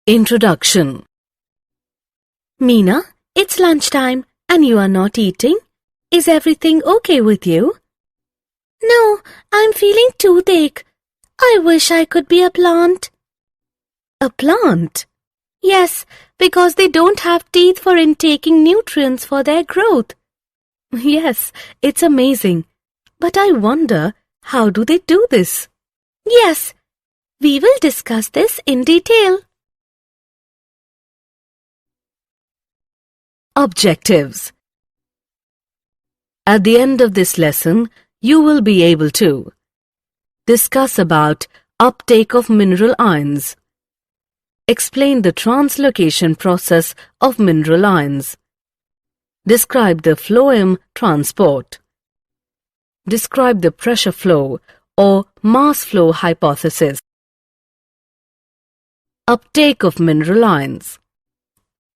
Introduction. Meena, it's lunchtime and you are not eating. Is everything okay with you? No, I'm feeling toothache. I wish I could be a plant. A plant? Yes, because they don't have teeth for intaking nutrients for their growth. Yes, it's amazing. But I wonder, how do they do this? Yes, we will discuss this in detail. Objectives. At the end of this lesson, you will be able to discuss about uptake of mineral ions, explain the translocation process of mineral ions, describe the phloem transport, describe the pressure flow or mass flow hypothesis. Uptake of mineral ions.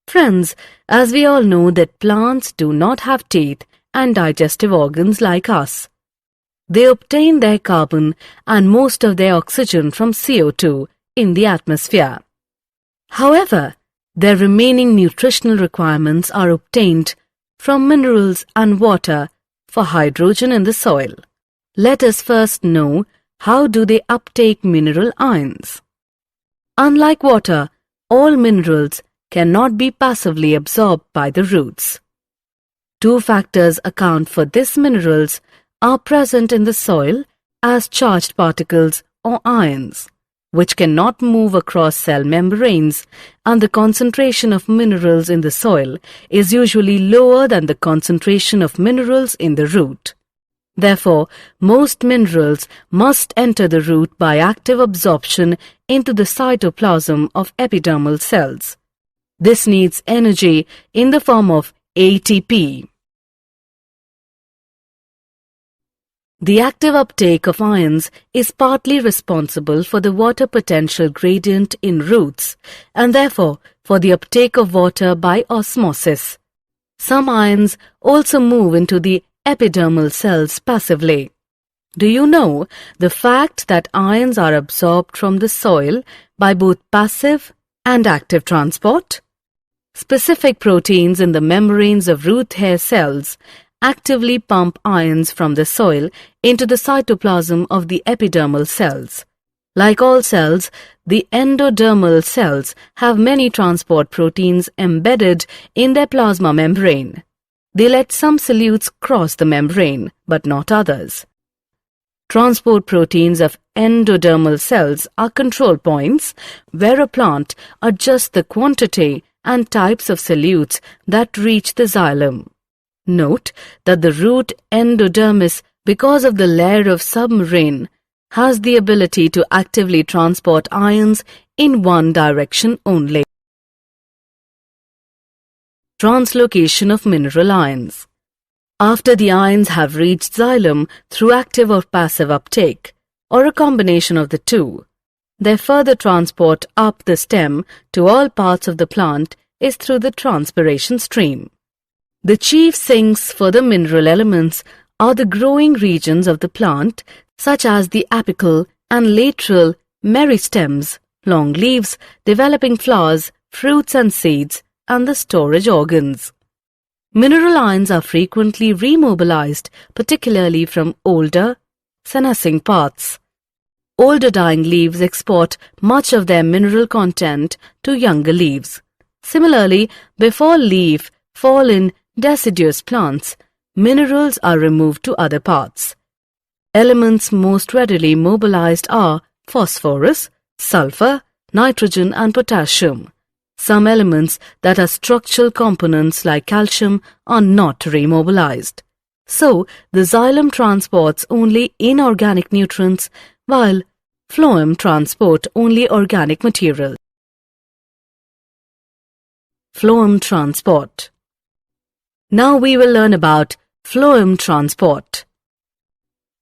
Friends, as we all know that plants do not have teeth and digestive organs like us. They obtain their carbon and most of their oxygen from CO2 in the atmosphere. However, their remaining nutritional requirements are obtained from minerals and water for hydrogen in the soil. Let us first know how do they uptake mineral ions. Unlike water, all minerals cannot be passively absorbed by the roots. Two factors account for these minerals are present in the soil as charged particles or ions, which cannot move across cell membranes, and the concentration of minerals in the soil is usually lower than the concentration of minerals in the root. Therefore, most minerals must enter the root by active absorption into the cytoplasm of epidermal cells. This needs energy in the form of ATP. The active uptake of ions is partly responsible for the water potential gradient in roots and therefore for the uptake of water by osmosis. Some ions also move into the epidermal cells passively. Do you know the fact that ions are absorbed from the soil by both passive and active transport? Specific proteins in the membranes of root hair cells actively pump ions from the soil into the cytoplasm of the epidermal cells. Like all cells, the endodermal cells have many transport proteins embedded in their plasma membrane. They let some solutes cross the membrane, but not others. Transport proteins of endodermal cells are control points where a plant adjusts the quantity and types of solutes that reach the xylem. Note that the root endodermis, because of the layer of submarine, has the ability to actively transport ions in one direction only. Translocation of mineral ions. After the ions have reached xylem through active or passive uptake, or a combination of the two, their further transport up the stem to all parts of the plant is through the transpiration stream. The chief sinks for the mineral elements are the growing regions of the plant, such as the apical and lateral meristems, long leaves, developing flowers, fruits and seeds, and the storage organs. Mineral ions are frequently remobilized, particularly from older, senescing parts. Older dying leaves export much of their mineral content to younger leaves. Similarly, before leaf fall in deciduous plants, minerals are removed to other parts. Elements most readily mobilized are phosphorus, sulfur, nitrogen and potassium. Some elements that are structural components like calcium are not remobilized. So, the xylem transports only inorganic nutrients while phloem transport only organic material. Phloem transport. Now we will learn about phloem transport.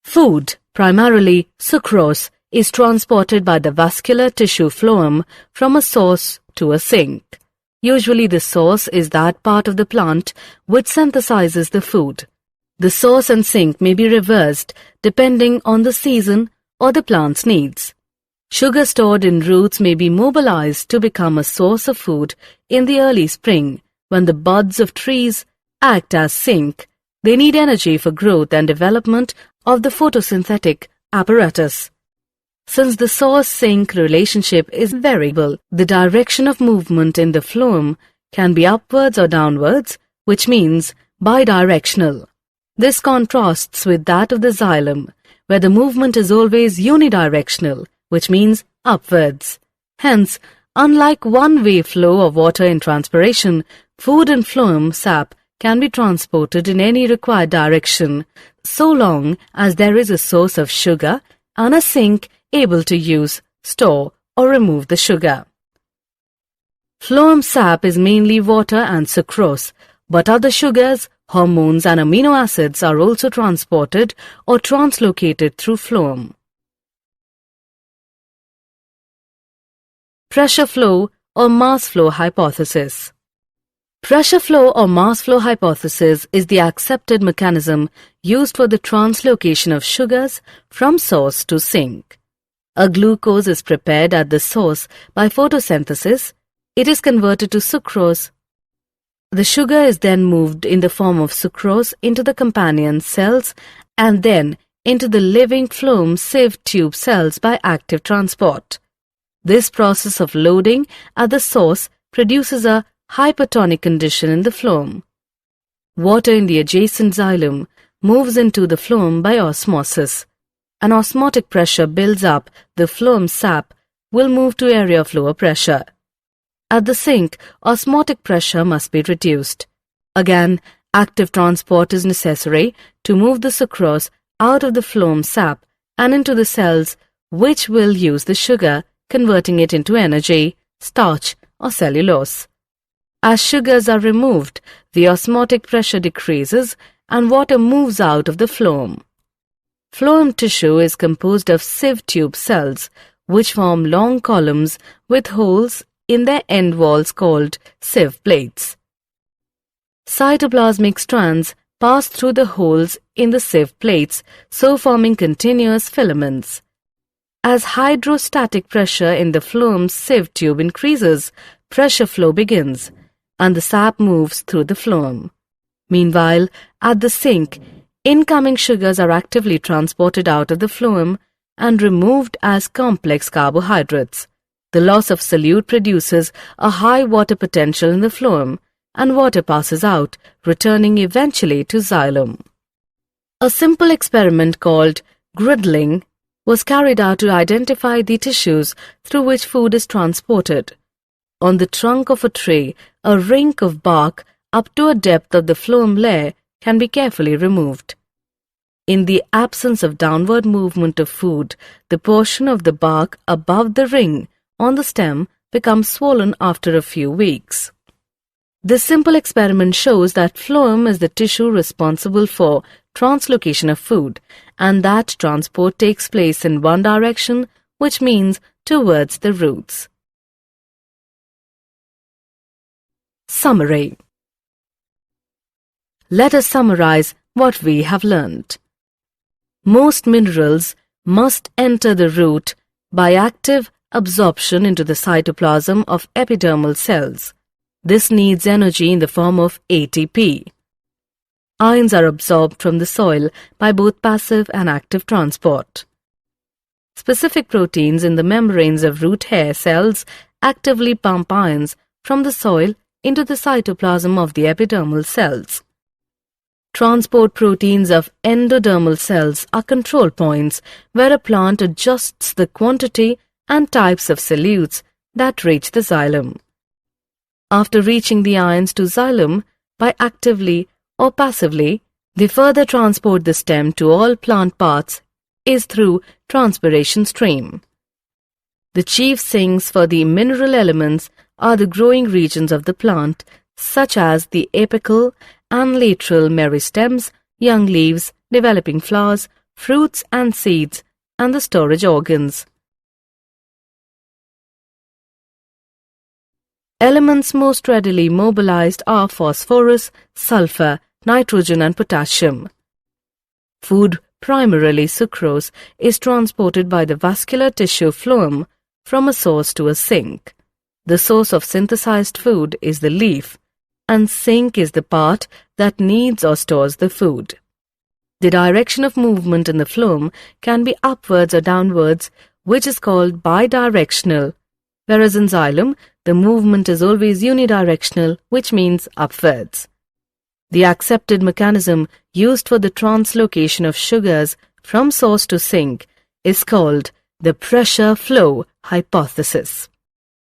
Food, primarily sucrose, is transported by the vascular tissue phloem from a source to a sink. Usually the source is that part of the plant which synthesizes the food. The source and sink may be reversed depending on the season or the plant's needs. Sugar stored in roots may be mobilized to become a source of food in the early spring when the buds of trees act as zinc. They need energy for growth and development of the photosynthetic apparatus. Since the source-sink relationship is variable, the direction of movement in the phloem can be upwards or downwards, which means bidirectional. This contrasts with that of the xylem, where the movement is always unidirectional, which means upwards. Hence, unlike one-way flow of water in transpiration, food in phloem sap can be transported in any required direction, so long as there is a source of sugar and a sink able to use, store, or remove the sugar. Phloem sap is mainly water and sucrose, but other sugars, hormones, and amino acids are also transported or translocated through phloem. Pressure flow or mass flow hypothesis. Pressure flow or mass flow hypothesis is the accepted mechanism used for the translocation of sugars from source to sink. A glucose is prepared at the source by photosynthesis. It is converted to sucrose. The sugar is then moved in the form of sucrose into the companion cells and then into the living phloem sieve tube cells by active transport. This process of loading at the source produces a hypertonic condition in the phloem. Water in the adjacent xylem moves into the phloem by osmosis. An osmotic pressure builds up, the phloem sap will move to area of lower pressure. At the sink, osmotic pressure must be reduced. Again, active transport is necessary to move the sucrose out of the phloem sap and into the cells which will use the sugar, converting it into energy, starch, or cellulose. As sugars are removed, the osmotic pressure decreases and water moves out of the phloem. Phloem tissue is composed of sieve tube cells, which form long columns with holes in their end walls called sieve plates. Cytoplasmic strands pass through the holes in the sieve plates, so forming continuous filaments. As hydrostatic pressure in the phloem sieve tube increases, pressure flow begins, and the sap moves through the phloem. Meanwhile, at the sink, incoming sugars are actively transported out of the phloem and removed as complex carbohydrates. The loss of solute produces a high water potential in the phloem, and water passes out, returning eventually to xylem. A simple experiment called griddling was carried out to identify the tissues through which food is transported. On the trunk of a tree, a ring of bark up to a depth of the phloem layer can be carefully removed. In the absence of downward movement of food, the portion of the bark above the ring on the stem becomes swollen after a few weeks. This simple experiment shows that phloem is the tissue responsible for translocation of food, and that transport takes place in one direction, which means towards the roots. Summary. Let us summarize what we have learned. Most minerals must enter the root by active absorption into the cytoplasm of epidermal cells. This needs energy in the form of ATP. Ions are absorbed from the soil by both passive and active transport. Specific proteins in the membranes of root hair cells actively pump ions from the soil into the cytoplasm of the epidermal cells. Transport proteins of endodermal cells are control points where a plant adjusts the quantity and types of solutes that reach the xylem. After reaching the ions to xylem by actively or passively, the further transport the stem to all plant parts is through transpiration stream. The chief sinks for the mineral elements are the growing regions of the plant, such as the apical and lateral meristems, young leaves, developing flowers, fruits and seeds, and the storage organs. Elements most readily mobilized are phosphorus, sulfur, nitrogen and potassium. Food primarily sucrose, is transported by the vascular tissue phloem from a source to a sink. The source of synthesized food is the leaf, and sink is the part that kneads or stores the food. The direction of movement in the phloem can be upwards or downwards, which is called bidirectional, whereas in xylem, the movement is always unidirectional, which means upwards. The accepted mechanism used for the translocation of sugars from source to sink is called the pressure flow hypothesis.